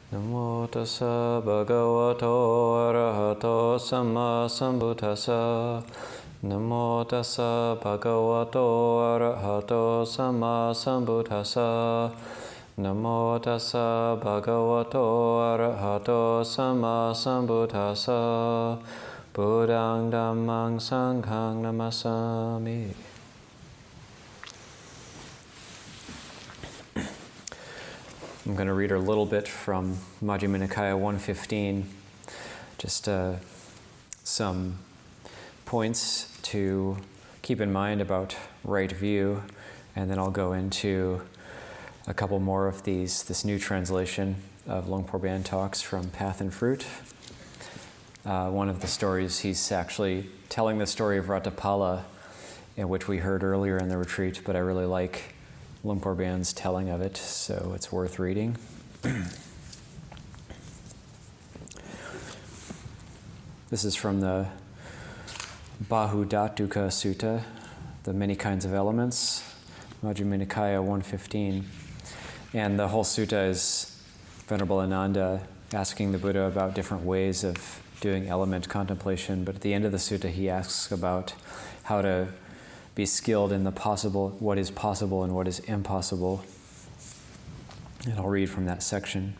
Namo tassa bhagavato arahato samma sambuddhassa. Namo tassa bhagavato arahato samma sambuddhassa. Namo tassa bhagavato arahato samma sambuddhassa. Buddhaṃ Dhammāṃ Sanghaṃ Namasami. I'm going to read a little bit from Majjhima Nikāya 115, just some points to keep in mind about right view, and then I'll go into a couple more of this new translation of Luang Por Baen talks from Path and Fruit. One of the stories, he's actually telling the story of Ratapala, in which we heard earlier in the retreat, but I really like Luang Por Baen's telling of it, so it's worth reading. This is from the Bahudhātuka Sutta, the many kinds of elements, Majjhima Nikāya 115. And the whole sutta is Venerable Ananda asking the Buddha about different ways of doing element contemplation, but at the end of the sutta he asks about how to be skilled in the possible, what is possible and what is impossible. And I'll read from that section.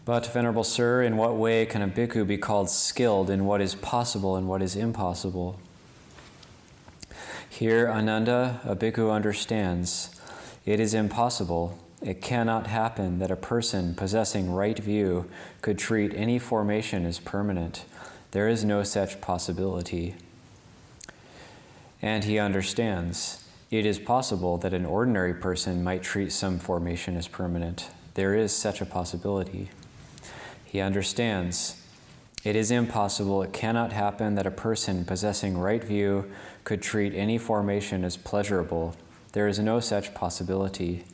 But, Venerable Sir, in what way can a bhikkhu be called skilled in what is possible and what is impossible? Here, Ananda, a bhikkhu understands, it is impossible, it cannot happen that a person possessing right view could treat any formation as permanent. There is no such possibility. And he understands, it is possible that an ordinary person might treat some formation as permanent. There is such a possibility. He understands, it is impossible, it cannot happen that a person possessing right view could treat any formation as pleasurable. There is no such possibility.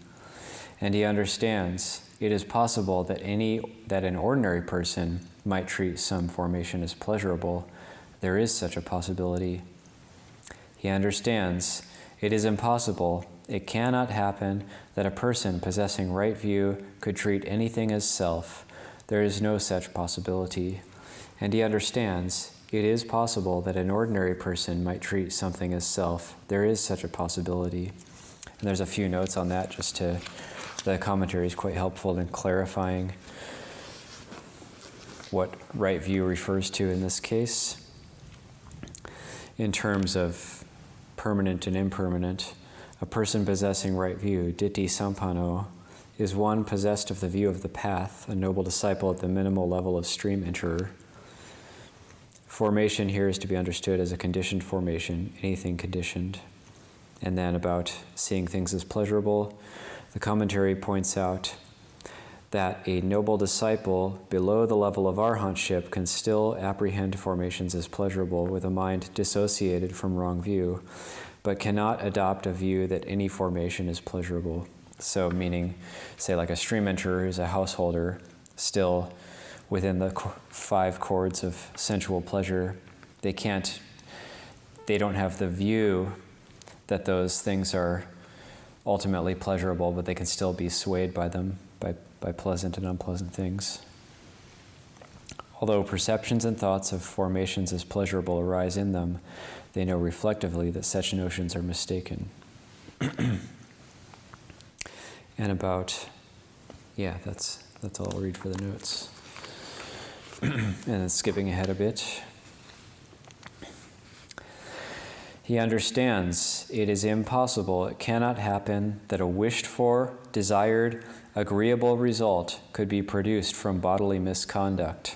And he understands, it is possible that an ordinary person might treat some formation as pleasurable. There is such a possibility. He understands, it is impossible, it cannot happen that a person possessing right view could treat anything as self. There is no such possibility. And he understands, it is possible that an ordinary person might treat something as self. There is such a possibility. And there's a few notes on that, the commentary is quite helpful in clarifying what right view refers to in this case. In terms of permanent and impermanent, a person possessing right view, ditti sampanno, is one possessed of the view of the path, a noble disciple at the minimal level of stream enterer. Formation here is to be understood as a conditioned formation, anything conditioned. And then about seeing things as pleasurable, the commentary points out that a noble disciple below the level of arhantship can still apprehend formations as pleasurable with a mind dissociated from wrong view, but cannot adopt a view that any formation is pleasurable. So meaning, say like a stream enterer who's a householder, still within the 5 chords of sensual pleasure, they don't have the view that those things are ultimately pleasurable, but they can still be swayed by them, by pleasant and unpleasant things. Although perceptions and thoughts of formations as pleasurable arise in them, they know reflectively that such notions are mistaken. And about, that's all I'll read for the notes. And then skipping ahead a bit. He understands it is impossible, it cannot happen that a wished for, desired, agreeable result could be produced from bodily misconduct,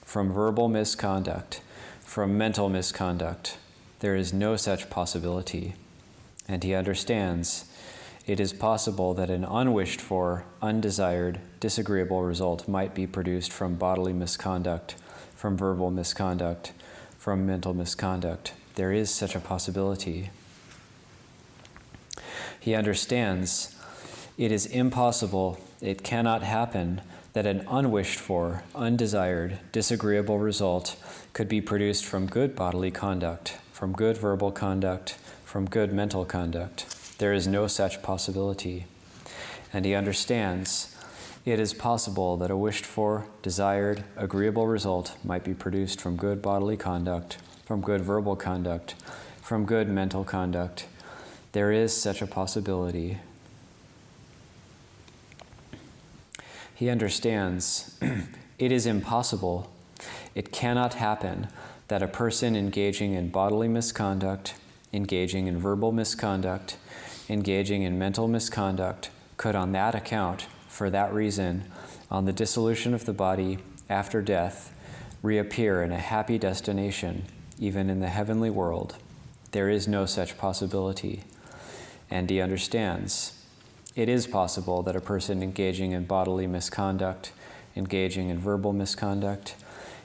from verbal misconduct, from mental misconduct. There is no such possibility. And he understands it is possible that an unwished for, undesired, disagreeable result might be produced from bodily misconduct, from verbal misconduct, from mental misconduct. There is such a possibility. He understands it is impossible, it cannot happen, that an unwished for, undesired, disagreeable result could be produced from good bodily conduct, from good verbal conduct, from good mental conduct. there is no such possibility. And he understands it is possible that a wished-for, desired, agreeable result might be produced from good bodily conduct, from good verbal conduct, from good mental conduct. There is such a possibility. He understands it is impossible, it cannot happen, that a person engaging in bodily misconduct, engaging in verbal misconduct, engaging in mental misconduct, could on that account, for that reason, on the dissolution of the body after death, reappear in a happy destination, even in the heavenly world. There is no such possibility. And he understands it is possible that a person engaging in bodily misconduct, engaging in verbal misconduct,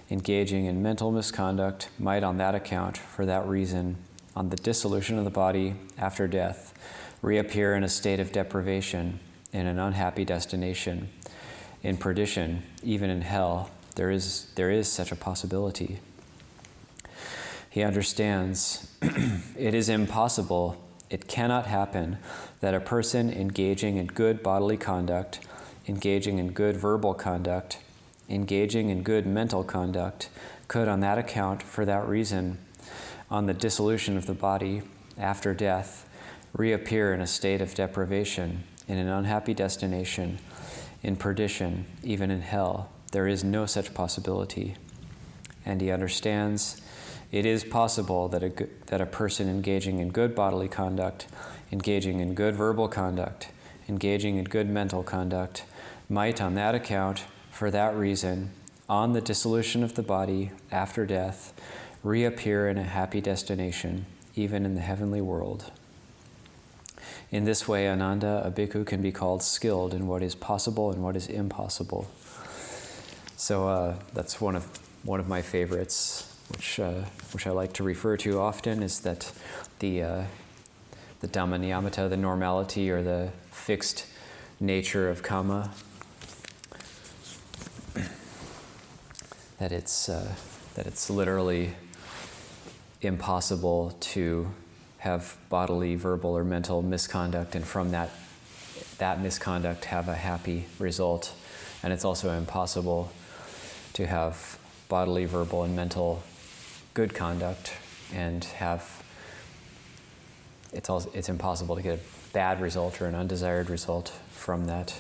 engaging in mental misconduct might on that account, for that reason, on the dissolution of the body after death, reappear in a state of deprivation, in an unhappy destination, in perdition, even in hell. There is such a possibility. He understands it is impossible, it cannot happen, that a person engaging in good bodily conduct, engaging in good verbal conduct, engaging in good mental conduct, could on that account, for that reason, on the dissolution of the body after death, reappear in a state of deprivation, in an unhappy destination, in perdition, even in hell. There is no such possibility. And he understands it is possible that a person engaging in good bodily conduct, engaging in good verbal conduct, engaging in good mental conduct, might on that account, for that reason, on the dissolution of the body after death, reappear in a happy destination, even in the heavenly world. In this way, Ananda, a bhikkhu, can be called skilled in what is possible and what is impossible. So that's one of my favorites, which I like to refer to often, is that the Dhamma Niyamata, the normality or the fixed nature of karma, that it's literally impossible to have bodily, verbal, or mental misconduct, and from that misconduct have a happy result. And it's also impossible to have bodily, verbal, and mental good conduct and have it's impossible to get a bad result or an undesired result from that.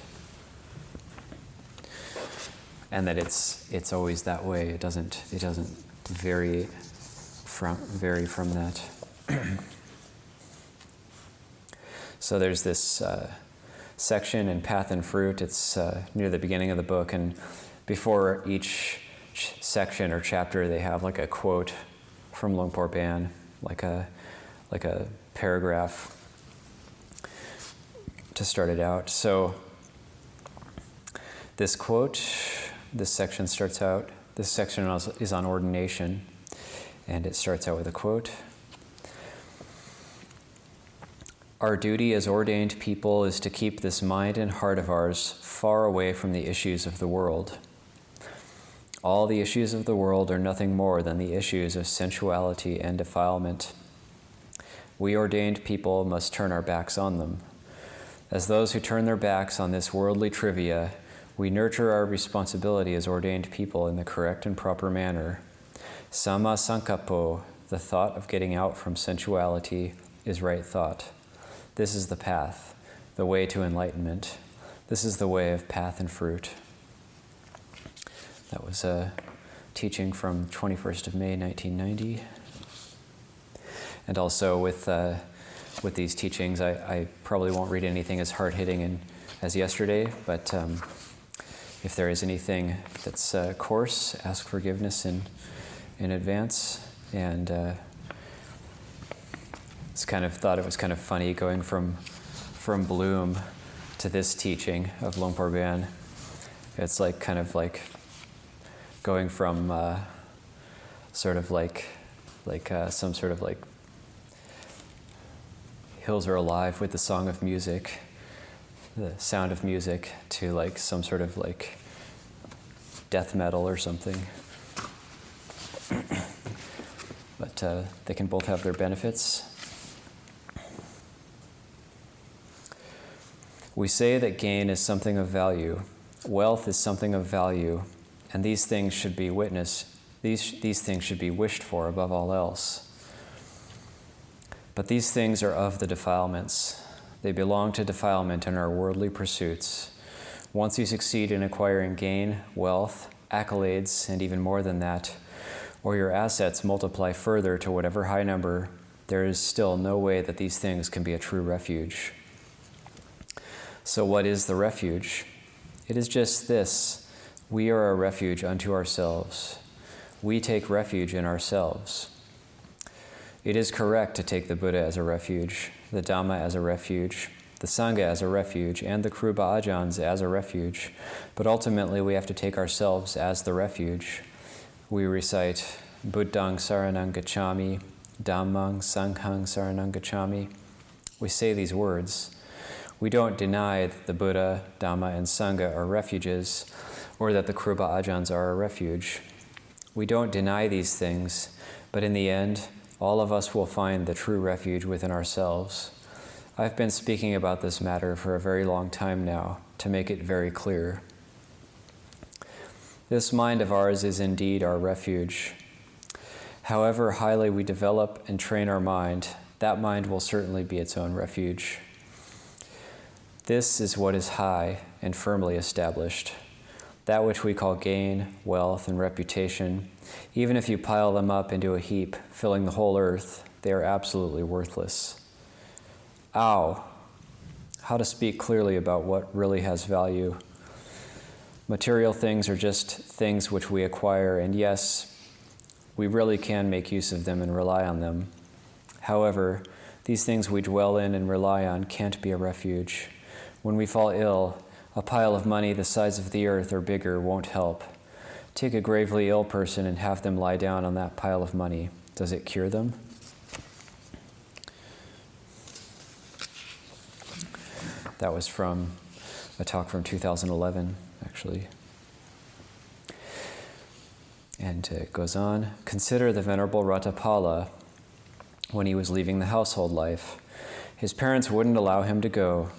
And that it's always that way. It doesn't vary from that. So there's this section in Path and Fruit. It's near the beginning of the book, and before each section or chapter, they have like a quote from Luang Por Baen, like a paragraph to start it out. So this section is on ordination, and it starts out with a quote. Our duty as ordained people is to keep this mind and heart of ours far away from the issues of the world. All the issues of the world are nothing more than the issues of sensuality and defilement. We ordained people must turn our backs on them. As those who turn their backs on this worldly trivia, we nurture our responsibility as ordained people in the correct and proper manner. Samma sankappo, the thought of getting out from sensuality, is right thought. This is the path, the way to enlightenment. This is the way of Path and Fruit. That was a teaching from 21st of May, 1990. And also with these teachings, I probably won't read anything as hard-hitting as yesterday, but if there is anything that's coarse, ask forgiveness in advance. And thought it was kind of funny going from Bloom to this teaching of Luang Por Baen. It's like kind of like going from some sort of like hills are alive with the song of music, the sound of music, to like some sort of like death metal or something. But they can both have their benefits. We say that gain is something of value, wealth is something of value, and these things should be these things should be wished for above all else. But these things are of the defilements. They belong to defilement and are worldly pursuits. Once you succeed in acquiring gain, wealth, accolades, and even more than that, or your assets multiply further to whatever high number, there is still no way that these things can be a true refuge. So what is the refuge? It is just this: we are a refuge unto ourselves. We take refuge in ourselves. It is correct to take the Buddha as a refuge, the Dhamma as a refuge, the Sangha as a refuge, and the Kruba Ajahns as a refuge, but ultimately we have to take ourselves as the refuge. We recite, Buddhang Saranang Gacchami, Dhammang Sanghang Saranang Gacchami. We say these words. We don't deny that the Buddha, Dhamma, and Sangha are refuges, or that the Kruba Ajahns are a refuge. We don't deny these things, but in the end, all of us will find the true refuge within ourselves. I've been speaking about this matter for a very long time now, to make it very clear. This mind of ours is indeed our refuge. However highly we develop and train our mind, that mind will certainly be its own refuge. This is what is high and firmly established. That which we call gain, wealth, and reputation, even if you pile them up into a heap, filling the whole earth, they are absolutely worthless. Ow! How to speak clearly about what really has value. Material things are just things which we acquire, and yes, we really can make use of them and rely on them. However, these things we dwell in and rely on can't be a refuge. When we fall ill, a pile of money the size of the earth or bigger won't help. Take a gravely ill person and have them lie down on that pile of money. Does it cure them? That was from a talk from 2011, actually. And it goes on. Consider the Venerable Ratapala when he was leaving the household life. His parents wouldn't allow him to go.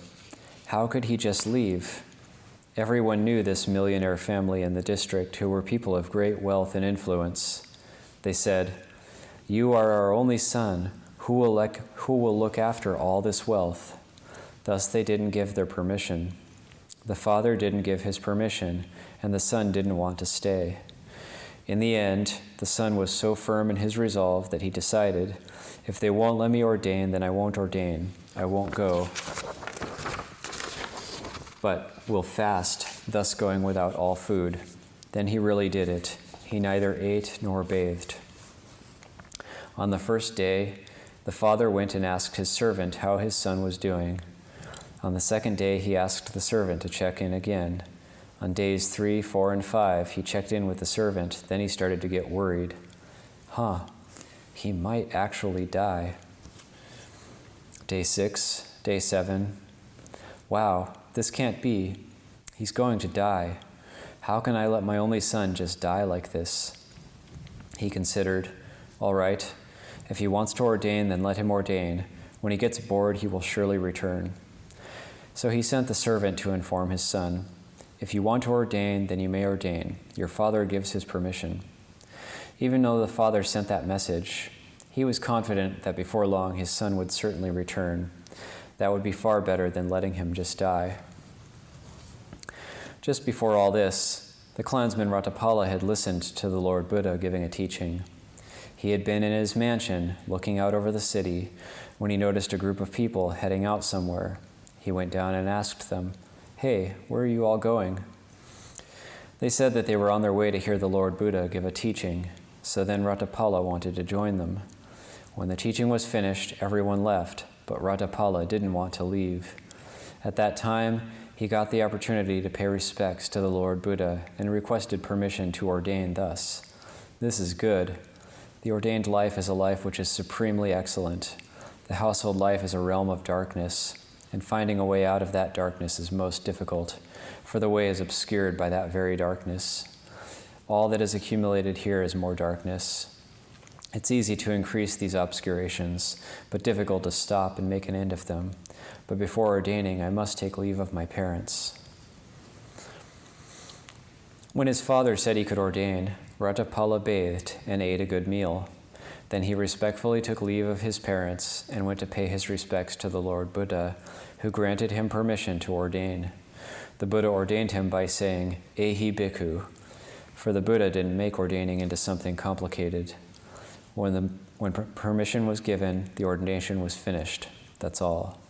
How could he just leave? Everyone knew this millionaire family in the district who were people of great wealth and influence. They said, "You are our only son. Who will look after all this wealth?" Thus they didn't give their permission. The father didn't give his permission, and the son didn't want to stay. In the end, the son was so firm in his resolve that he decided, if they won't let me ordain, then I won't ordain. I won't go, but will fast, thus going without all food. Then he really did it. He neither ate nor bathed. On the first day, the father went and asked his servant how his son was doing. On the second day, he asked the servant to check in again. On days 3, 4, and 5, he checked in with the servant. Then he started to get worried. He might actually die. Day 6, day 7. Wow, this can't be. He's going to die. How can I let my only son just die like this? He considered, all right, if he wants to ordain, then let him ordain. When he gets bored, he will surely return. So he sent the servant to inform his son, if you want to ordain, then you may ordain. Your father gives his permission. Even though the father sent that message, he was confident that before long his son would certainly return. That would be far better than letting him just die. Just before all this, the clansman Ratapala had listened to the Lord Buddha giving a teaching. He had been in his mansion, looking out over the city, when he noticed a group of people heading out somewhere. He went down and asked them, "Hey, where are you all going?" They said that they were on their way to hear the Lord Buddha give a teaching, so then Ratapala wanted to join them. When the teaching was finished, everyone left, but Ratapala didn't want to leave. At that time, he got the opportunity to pay respects to the Lord Buddha and requested permission to ordain thus. This is good. The ordained life is a life which is supremely excellent. The household life is a realm of darkness, and finding a way out of that darkness is most difficult, for the way is obscured by that very darkness. All that is accumulated here is more darkness. It's easy to increase these obscurations, but difficult to stop and make an end of them. but before ordaining, I must take leave of my parents. When his father said he could ordain, Ratapala bathed and ate a good meal. Then he respectfully took leave of his parents and went to pay his respects to the Lord Buddha, who granted him permission to ordain. The Buddha ordained him by saying, Ehi Bhikkhu, for the Buddha didn't make ordaining into something complicated. When permission was given, the ordination was finished. That's all.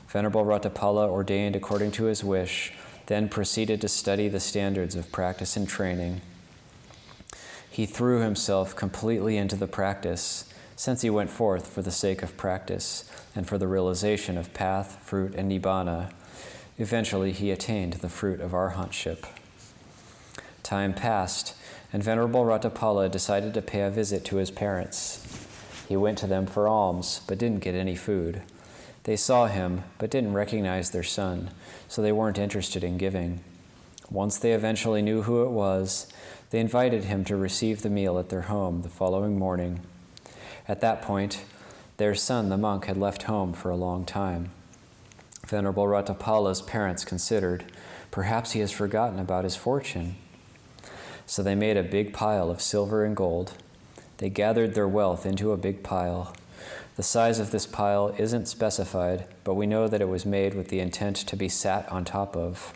Venerable Ratapala ordained according to his wish, then proceeded to study the standards of practice and training. He threw himself completely into the practice, since he went forth for the sake of practice and for the realization of path, fruit, and nibbana. Eventually, he attained the fruit of arhantship. Time passed, and Venerable Ratapala decided to pay a visit to his parents. He went to them for alms, but didn't get any food. They saw him, but didn't recognize their son, so they weren't interested in giving. Once they eventually knew who it was, they invited him to receive the meal at their home the following morning. At that point, their son, the monk, had left home for a long time. Venerable Ratapala's parents considered, perhaps he has forgotten about his fortune. So they made a big pile of silver and gold. They gathered their wealth into a big pile. The size of this pile isn't specified, but we know that it was made with the intent to be sat on top of.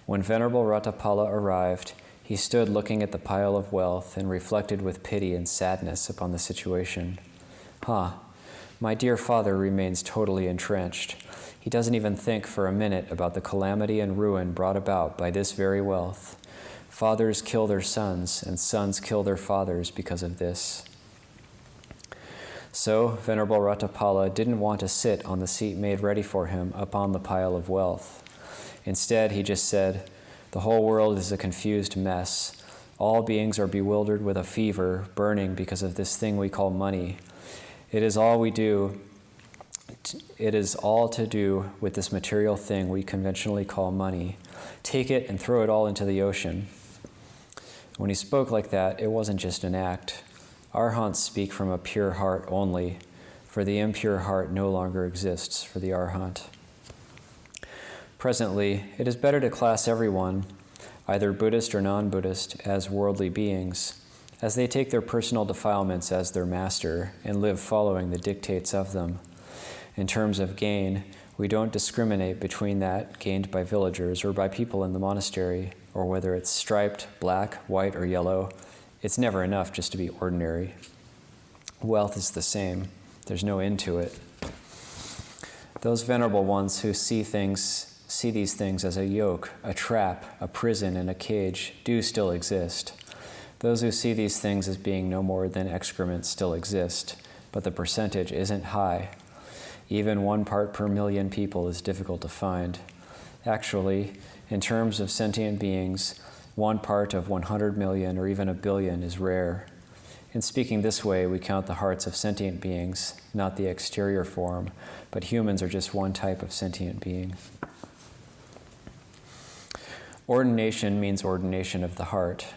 When Venerable Ratapala arrived, he stood looking at the pile of wealth and reflected with pity and sadness upon the situation. My dear father remains totally entrenched. He doesn't even think for a minute about the calamity and ruin brought about by this very wealth. Fathers kill their sons, and sons kill their fathers because of this. So, Venerable Ratapala didn't want to sit on the seat made ready for him upon the pile of wealth. Instead, he just said, the whole world is a confused mess. All beings are bewildered with a fever, burning because of this thing we call money. It is all to do with this material thing we conventionally call money. Take it and throw it all into the ocean. When he spoke like that, it wasn't just an act. Arhants speak from a pure heart only, for the impure heart no longer exists for the Arhant. Presently, it is better to class everyone, either Buddhist or non-Buddhist, as worldly beings, as they take their personal defilements as their master and live following the dictates of them. In terms of gain, we don't discriminate between that gained by villagers or by people in the monastery, or whether it's striped, black, white, or yellow. It's never enough just to be ordinary. Wealth is the same. There's no end to it. Those venerable ones who see these things as a yoke, a trap, a prison, and a cage do still exist. Those who see these things as being no more than excrement still exist, but the percentage isn't high. Even 1 part per million people is difficult to find. Actually, in terms of sentient beings, 1 part of 100 million or even 1 billion is rare. In speaking this way, we count the hearts of sentient beings, not the exterior form, but humans are just one type of sentient being. Ordination means ordination of the heart.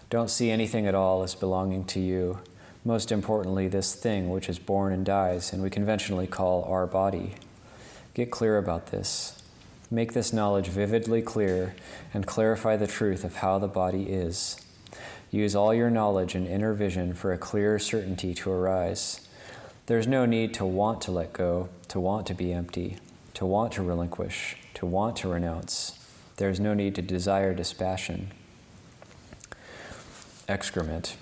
Don't see anything at all as belonging to you. Most importantly, this thing which is born and dies and we conventionally call our body. Get clear about this. Make this knowledge vividly clear and clarify the truth of how the body is. Use all your knowledge and inner vision for a clear certainty to arise. There's no need to want to let go, to want to be empty, to want to relinquish, to want to renounce. There's no need to desire dispassion. Excrement.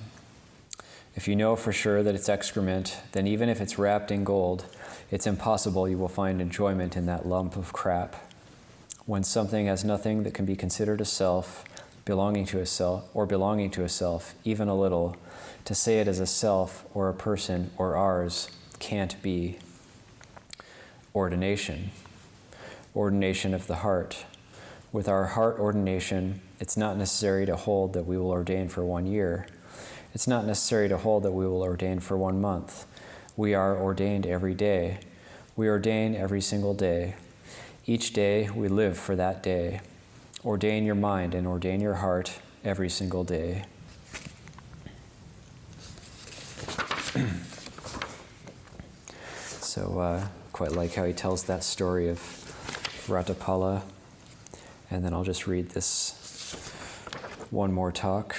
If you know for sure that it's excrement, then even if it's wrapped in gold, it's impossible you will find enjoyment in that lump of crap. When something has nothing that can be considered a self, belonging to a self, even a little, to say it as a self or a person or ours can't be. Ordination. Ordination of the heart. With our heart ordination, it's not necessary to hold that we will ordain for 1 year. It's not necessary to hold that we will ordain for 1 month. We are ordained every day. We ordain every single day. Each day we live for that day. Ordain your mind and ordain your heart every single day. So, quite like how he tells that story of Ratapala. And then I'll just read this one more talk.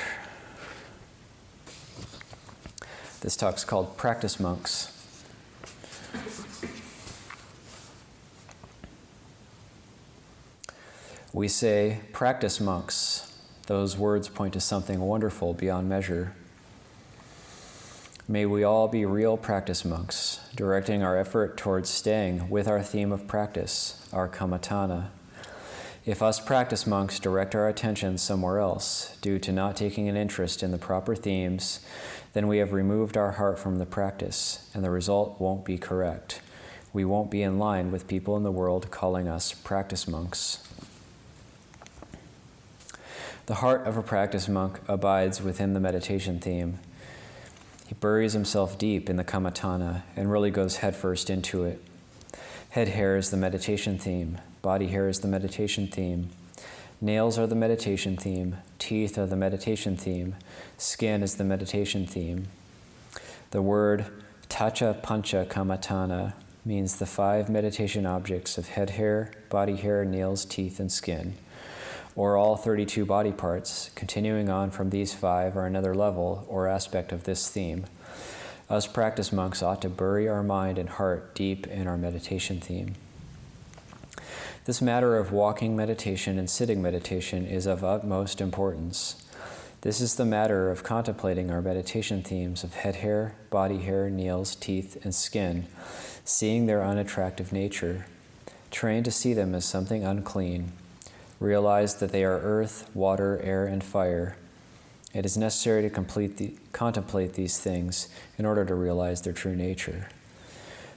This talk's called Practice Monks. We say, practice monks. Those words point to something wonderful beyond measure. May we all be real practice monks, directing our effort towards staying with our theme of practice, our kammatthana. If us practice monks direct our attention somewhere else due to not taking an interest in the proper themes, then we have removed our heart from the practice, and the result won't be correct. We won't be in line with people in the world calling us practice monks. The heart of a practice monk abides within the meditation theme. He buries himself deep in the kammatthana and really goes headfirst into it. Head hair is the meditation theme. Body hair is the meditation theme. Nails are the meditation theme. Teeth are the meditation theme. Skin is the meditation theme. The word tacha pancha kammatthana means the 5 meditation objects of head hair, body hair, nails, teeth, and skin, or all 32 body parts. Continuing on from these 5 are another level or aspect of this theme. Us practice monks ought to bury our mind and heart deep in our meditation theme. This matter of walking meditation and sitting meditation is of utmost importance. This is the matter of contemplating our meditation themes of head hair, body hair, nails, teeth, and skin, seeing their unattractive nature. Train to see them as something unclean. Realize that they are earth, water, air, and fire. It is necessary to contemplate these things in order to realize their true nature.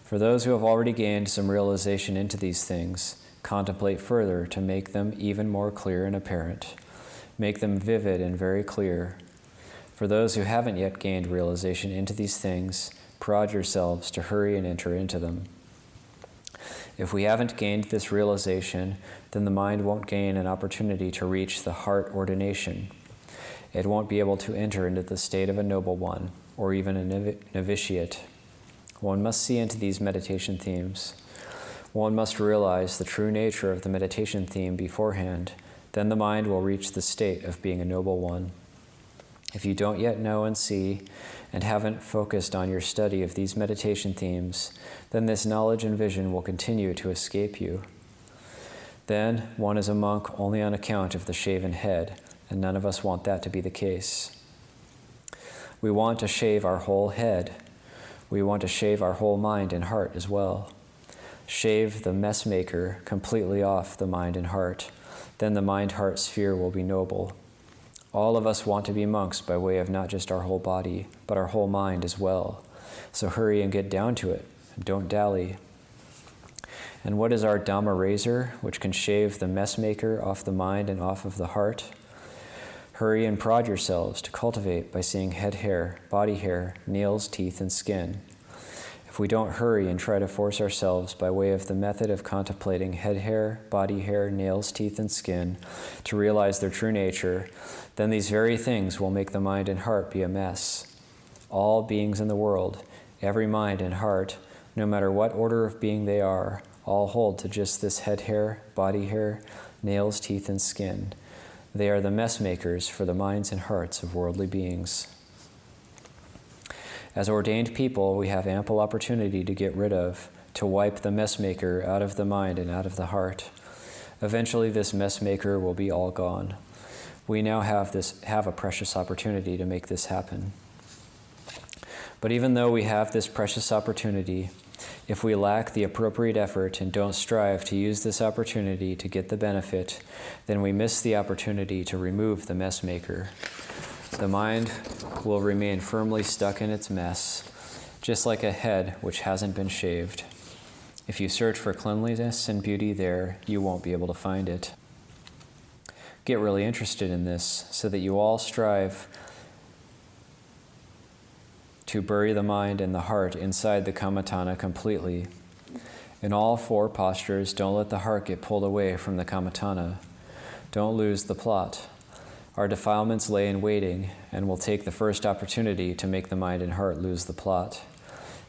For those who have already gained some realization into these things, contemplate further to make them even more clear and apparent. Make them vivid and very clear. For those who haven't yet gained realization into these things, prod yourselves to hurry and enter into them. If we haven't gained this realization, then the mind won't gain an opportunity to reach the heart ordination. It won't be able to enter into the state of a noble one, or even a novitiate. One must see into these meditation themes. One must realize the true nature of the meditation theme beforehand. Then the mind will reach the state of being a noble one. If you don't yet know and see, and haven't focused on your study of these meditation themes, then this knowledge and vision will continue to escape you. Then one is a monk only on account of the shaven head, and none of us want that to be the case. We want to shave our whole head. We want to shave our whole mind and heart as well. Shave the messmaker completely off the mind and heart. Then the mind-heart sphere will be noble. All of us want to be monks by way of not just our whole body, but our whole mind as well. So hurry and get down to it. Don't dally. And what is our Dhamma razor, which can shave the messmaker off the mind and off of the heart? Hurry and prod yourselves to cultivate by seeing head hair, body hair, nails, teeth, and skin. If we don't hurry and try to force ourselves by way of the method of contemplating head hair, body hair, nails, teeth, and skin to realize their true nature, then these very things will make the mind and heart be a mess. All beings in the world, every mind and heart, no matter what order of being they are, all hold to just this head hair, body hair, nails, teeth, and skin. They are the mess makers for the minds and hearts of worldly beings. As ordained people, we have ample opportunity to get rid of, to wipe the mess maker out of the mind and out of the heart. Eventually, this mess maker will be all gone. We now have a precious opportunity to make this happen. But even though we have this precious opportunity, if we lack the appropriate effort and don't strive to use this opportunity to get the benefit, then we miss the opportunity to remove the mess maker. The mind will remain firmly stuck in its mess, just like a head which hasn't been shaved. If you search for cleanliness and beauty there, you won't be able to find it. Get really interested in this so that you all strive to bury the mind and the heart inside the kammatthana completely. In all 4 postures, don't let the heart get pulled away from the kammatthana. Don't lose the plot. Our defilements lay in waiting and will take the first opportunity to make the mind and heart lose the plot.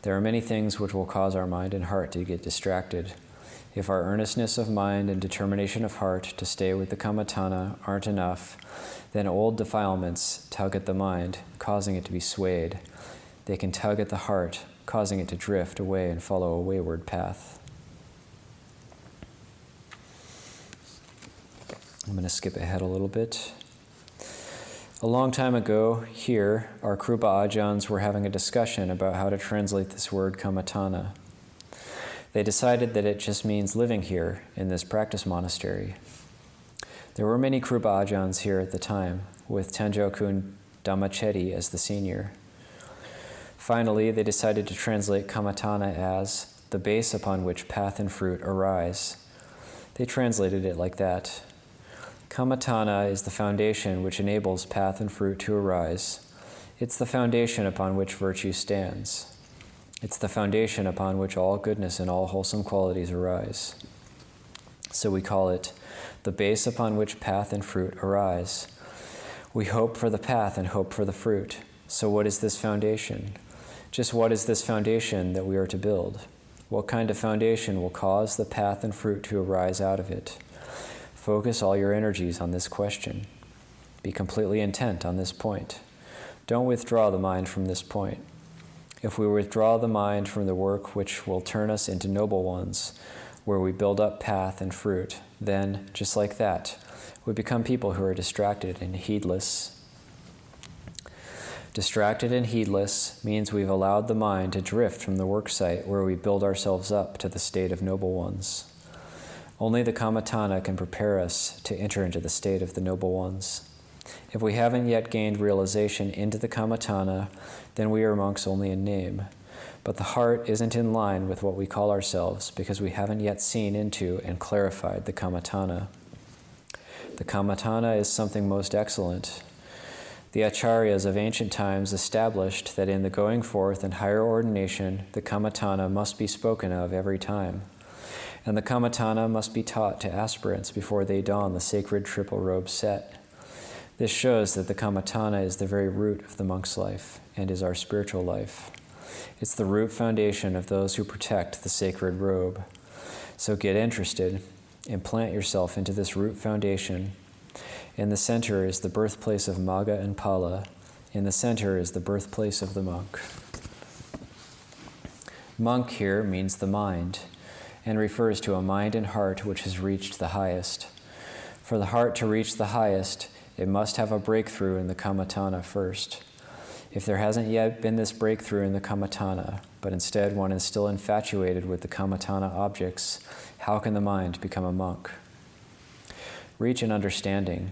There are many things which will cause our mind and heart to get distracted. If our earnestness of mind and determination of heart to stay with the kammatthana aren't enough, then old defilements tug at the mind, causing it to be swayed. They can tug at the heart, causing it to drift away and follow a wayward path. I'm going to skip ahead a little bit. A long time ago, here, our Krupa Ajahns were having a discussion about how to translate this word kammatthana. They decided that it just means living here in this practice monastery. There were many Krupa Ajahns here at the time, with Tenjokun Dhammachetty as the senior. Finally, they decided to translate kammatthana as the base upon which path and fruit arise. They translated it like that. Kammatthana is the foundation which enables path and fruit to arise. It's the foundation upon which virtue stands. It's the foundation upon which all goodness and all wholesome qualities arise. So we call it the base upon which path and fruit arise. We hope for the path and hope for the fruit. So what is this foundation? Just what is this foundation that we are to build? What kind of foundation will cause the path and fruit to arise out of it? Focus all your energies on this question. Be completely intent on this point. Don't withdraw the mind from this point. If we withdraw the mind from the work which will turn us into noble ones, where we build up path and fruit, then, just like that, we become people who are distracted and heedless. Distracted and heedless means we've allowed the mind to drift from the work site where we build ourselves up to the state of noble ones. Only the kammatthana can prepare us to enter into the state of the noble ones. If we haven't yet gained realization into the kammatthana, then we are monks only in name. But the heart isn't in line with what we call ourselves because we haven't yet seen into and clarified the kammatthana. The kammatthana is something most excellent. The acharyas of ancient times established that in the going forth and higher ordination, the kammatthana must be spoken of every time. And the kammatthana must be taught to aspirants before they don the sacred triple robe set. This shows that the kammatthana is the very root of the monk's life and is our spiritual life. It's the root foundation of those who protect the sacred robe. So get interested and plant yourself into this root foundation. In the center is the birthplace of Magga and Pala. In the center is the birthplace of the monk. Monk here means the mind, and refers to a mind and heart which has reached the highest. For the heart to reach the highest, it must have a breakthrough in the kammatthana first. If there hasn't yet been this breakthrough in the kammatthana, but instead one is still infatuated with the kammatthana objects, how can the mind become a monk? Reach an understanding.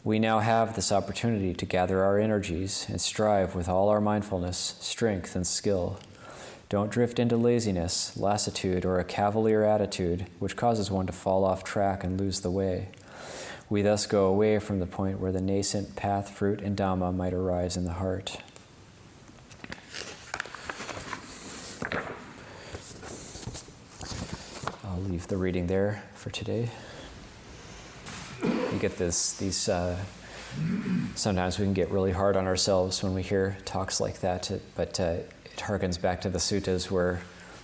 We now have this opportunity to gather our energies and strive with all our mindfulness, strength, and skill. Don't drift into laziness, lassitude, or a cavalier attitude, which causes one to fall off track and lose the way. We thus go away from the point where the nascent path, fruit, and Dhamma might arise in the heart. I'll leave the reading there for today. You get these. Sometimes we can get really hard on ourselves when we hear talks like that, but it harkens back to the suttas where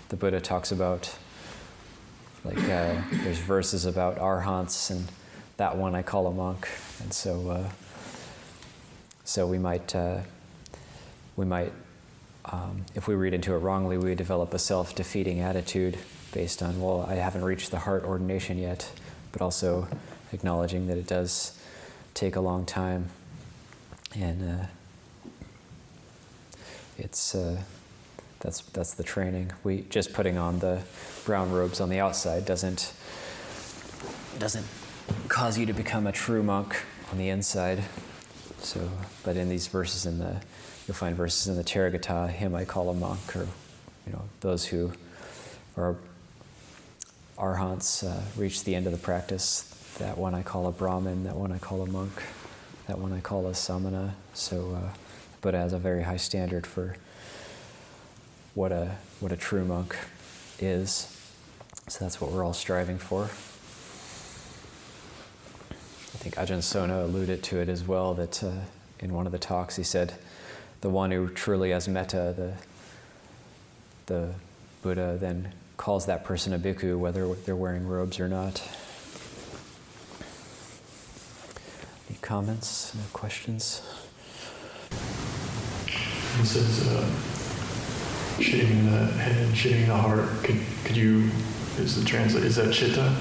the Buddha talks about, there's verses about arhants, and that one I call a monk, and so we might, if we read into it wrongly, we develop a self-defeating attitude based on, well, I haven't reached the heart ordination yet, but also acknowledging that it does take a long time, and that's the training. We just putting on the brown robes on the outside doesn't cause you to become a true monk on the inside. So, but in these verses you'll find verses in the Therigatha, him I call a monk, or those who are arhants reach the end of the practice. That one I call a Brahmin, that one I call a monk, that one I call a samana. So Buddha has a very high standard for what a true monk is. So that's what we're all striving for. I think Ajahn Sona alluded to it as well, that in one of the talks he said, the one who truly has metta, the Buddha then calls that person a bhikkhu, whether they're wearing robes or not. Any comments, no questions? He says, shitting the head, shitting the heart. Could you, is that Citta?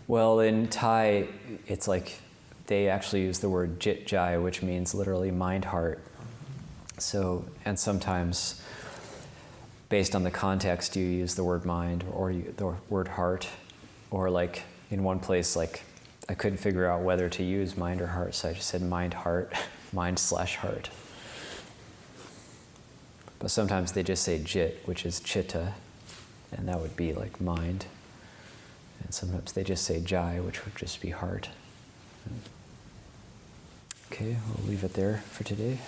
Well, in Thai, it's like they actually use the word jit jai, which means literally mind heart. So, and sometimes, based on the context, you use the word mind or the word heart, or like in one place, like I couldn't figure out whether to use mind or heart, so I just said mind heart, mind/heart. But sometimes they just say jit, which is chitta, and that would be like mind. And sometimes they just say jai, which would just be heart. Okay, we'll leave it there for today.